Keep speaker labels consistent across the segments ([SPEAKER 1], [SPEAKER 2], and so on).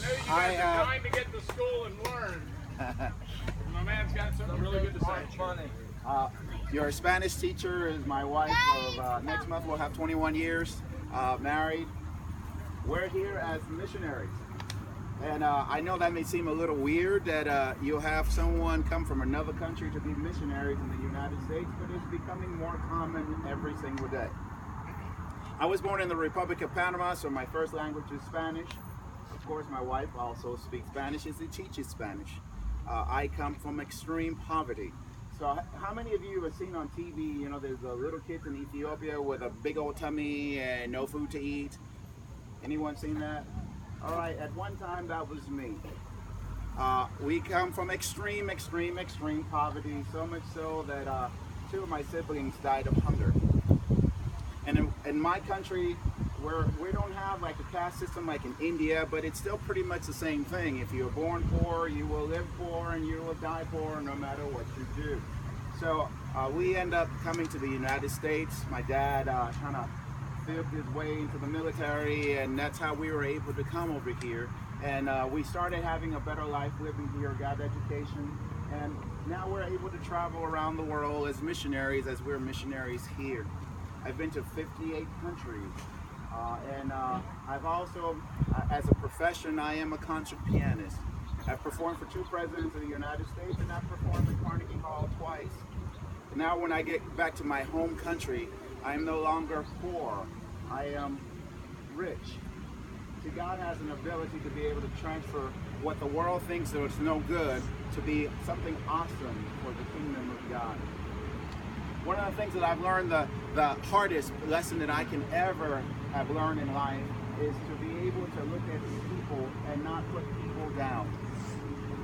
[SPEAKER 1] know you guys are trying to get to school and learn. My man's got something really good to say.
[SPEAKER 2] Your Spanish teacher is my wife of next month we'll have 21 years married. We're here as missionaries. And I know that may seem a little weird that you'll have someone come from another country to be missionaries in the United States, but it's becoming more common every single day. I was born in the Republic of Panama, so my first language is Spanish. Of course, my wife also speaks Spanish and she teaches Spanish. I come from extreme poverty. So how many of you have seen on TV, you know, there's the little kids in Ethiopia with a big old tummy and no food to eat? Anyone seen that? All right, at one time that was me. We come from extreme poverty, so much so that two of my siblings died of hunger. And in my country, we don't have like a caste system like in India, but it's still pretty much the same thing. If you're born poor, you will live poor and you will die poor no matter what you do. So we end up coming to the United States. My dad kind of fibbed his way into the military, and that's how we were able to come over here. And we started having a better life living here, got education, and now we're able to travel around the world as missionaries, as we're missionaries here. I've been to 58 countries, and I've also, as a profession, I am a concert pianist. I've performed for 2 presidents of the United States, and I've performed at Carnegie Hall twice. Now when I get back to my home country, I am no longer poor. I am rich. See, God has an ability to be able to transfer what the world thinks that it's no good to be something awesome for the kingdom of God. One of the things that I've learned, the hardest lesson that I can ever have learned in life is to be able to look at people and not put people down.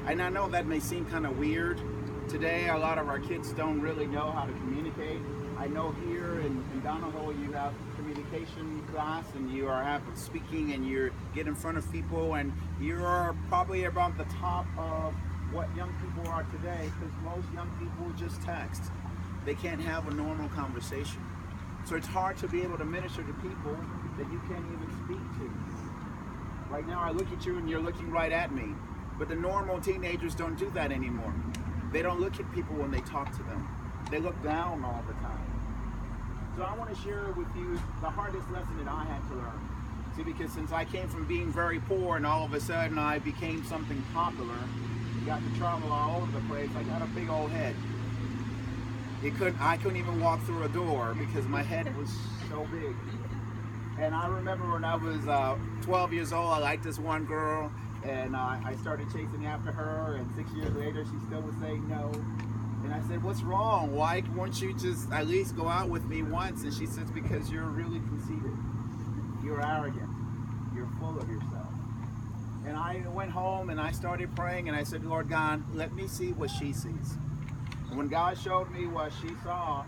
[SPEAKER 2] And I know that may seem kind of weird. Today, a lot of our kids don't really know how to communicate. I know here in Donoho you have communication class and you are having speaking and you get in front of people and you're probably about the top of what young people are today, because most young people just text. They can't have a normal conversation. So it's hard to be able to minister to people that you can't even speak to. Right now I look at you and you're looking right at me, but the normal teenagers don't do that anymore. They don't look at people when they talk to them. They look down all the time. So I want to share with you the hardest lesson that I had to learn. See, because since I came from being very poor and all of a sudden I became something popular, got to travel all over the place, I got a big old head. I couldn't even walk through a door because my head was so big. And I remember when I was 12 years old, I liked this one girl, and I started chasing after her, and 6 years later she still would say no. And I said, what's wrong? Why won't you just at least go out with me once? And she says, because you're really conceited. You're arrogant. You're full of yourself. And I went home and I started praying and I said, Lord God, let me see what she sees. And when God showed me what she saw,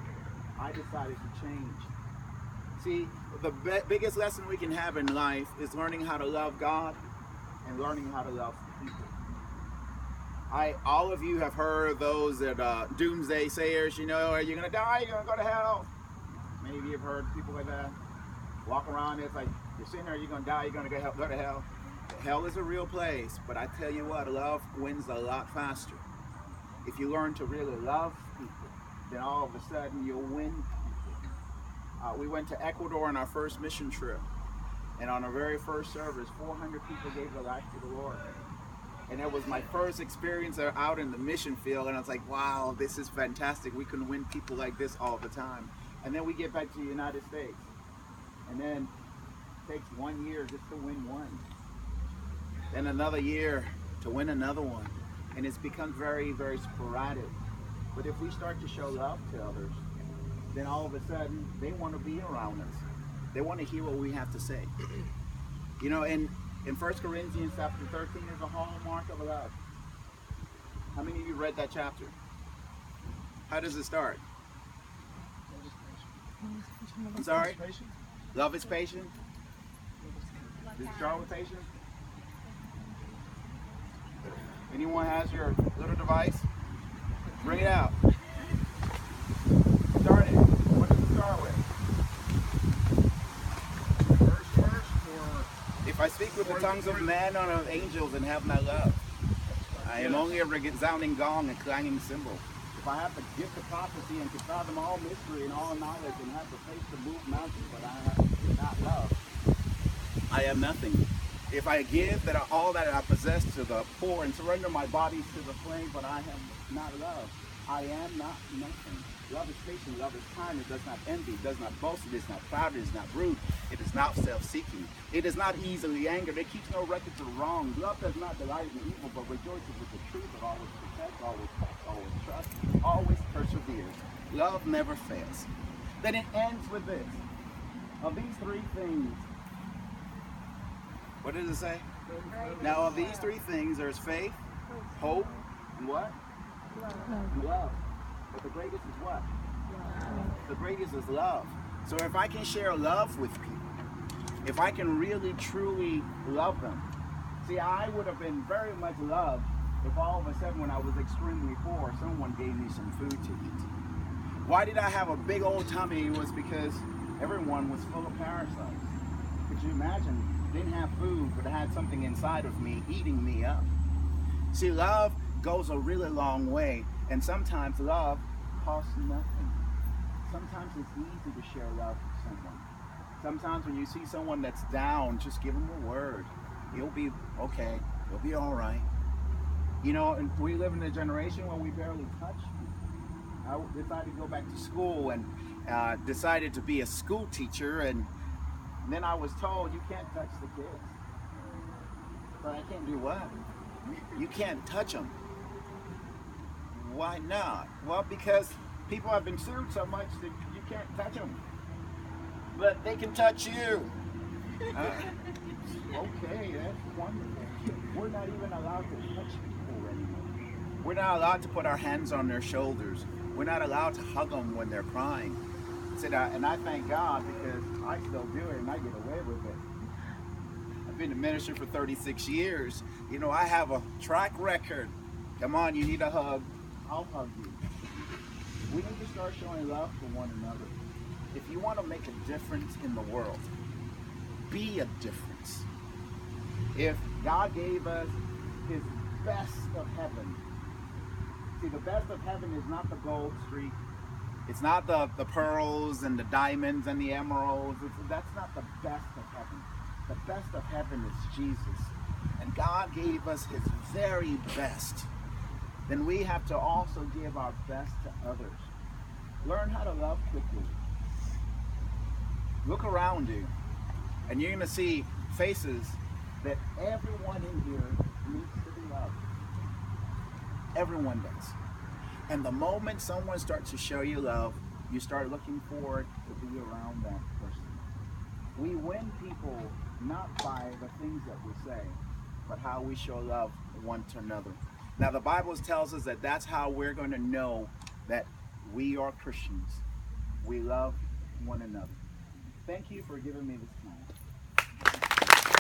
[SPEAKER 2] I decided to change. See, the biggest lesson we can have in life is learning how to love God and learning how to love people. All of you have heard those that doomsday sayers, you know, are you going to die? You're going to go to hell? Many of you have heard people like that walk around. It's like, you're sitting there, you're going to die, you're going to go to hell. Hell is a real place, but I tell you what, love wins a lot faster. If you learn to really love people, then all of a sudden you'll win people. We went to Ecuador on our first mission trip, and on our very first service, 400 people gave their life to the Lord. And it was my first experience out in the mission field, and I was like, wow, this is fantastic. We can win people like this all the time. And then we get back to the United States, and then it takes 1 year just to win one. Then another year to win another one. And it's become very, very sporadic. But if we start to show love to others, then all of a sudden they want to be around us. They want to hear what we have to say. You know, in 1 Corinthians chapter 13 is a hallmark of love. How many of you read that chapter? How does it start? I'm sorry? Love is patient. Does it start with patience? Anyone has your little device? Bring it out. Start it. What does it start with?
[SPEAKER 1] First, or
[SPEAKER 2] If I I speak with the tongues of men and of angels and have not love, I am only a resounding gong and clanging cymbal. If I have the gift of prophecy and can fathom all mystery and all knowledge and have the faith to move mountains, but I have not love, I am nothing. If I give all that I possess to the poor and surrender my bodies to the flame, but I have not love, I am not nothing. Love is patient, love is kind, it does not envy, it does not boast, it is not proud, it is not rude, it is not self-seeking, it is not easily angered, it keeps no record of wrong. Love does not delight in evil, but rejoices with the truth. It always protects, always hopes, always trusts, always perseveres. Love never fails. Then it ends with this. Of these three things, what does it say? Now of these three things, there's faith, hope, and what? Love. But the greatest is what? The greatest is love. So if I can share love with people, if I can really truly love them. See, I would have been very much loved if all of a sudden when I was extremely poor, someone gave me some food to eat. Why did I have a big old tummy? It was because everyone was full of parasites. Could you imagine? Didn't have food, but I had something inside of me eating me up. See, love goes a really long way, and sometimes love costs nothing. Sometimes it's easy to share love with someone. Sometimes when you see someone that's down, just give them a word. You'll be okay. You'll be all right. You know, and we live in a generation where we barely touch people. I decided to go back to school and decided to be a school teacher, and then I was told you can't touch the kids. But I can't do what? You can't touch them. Why not? Well, because people have been sued so much that you can't touch them. But they can touch you. Okay, that's wonderful. We're not even allowed to touch people anymore. We're not allowed to put our hands on their shoulders. We're not allowed to hug them when they're crying. And I thank God because I still do it and I get away with it. I've been in ministry for 36 years. You know, I have a track record. Come on, you need a hug. I'll hug you. We need to start showing love to one another. If you want to make a difference in the world, be a difference. If God gave us his best of heaven, see, the best of heaven is not the gold street. It's not the pearls and the diamonds and the emeralds. That's not the best of heaven. The best of heaven is Jesus. And God gave us his very best. Then we have to also give our best to others. Learn how to love quickly. Look around you, and you're going to see faces that everyone in here needs to be loved. Everyone does. And the moment someone starts to show you love, you start looking forward to be around that person. We win people not by the things that we say, but how we show love one to another. Now the Bible tells us that that's how we're going to know that we are Christians. We love one another. Thank you for giving me this time.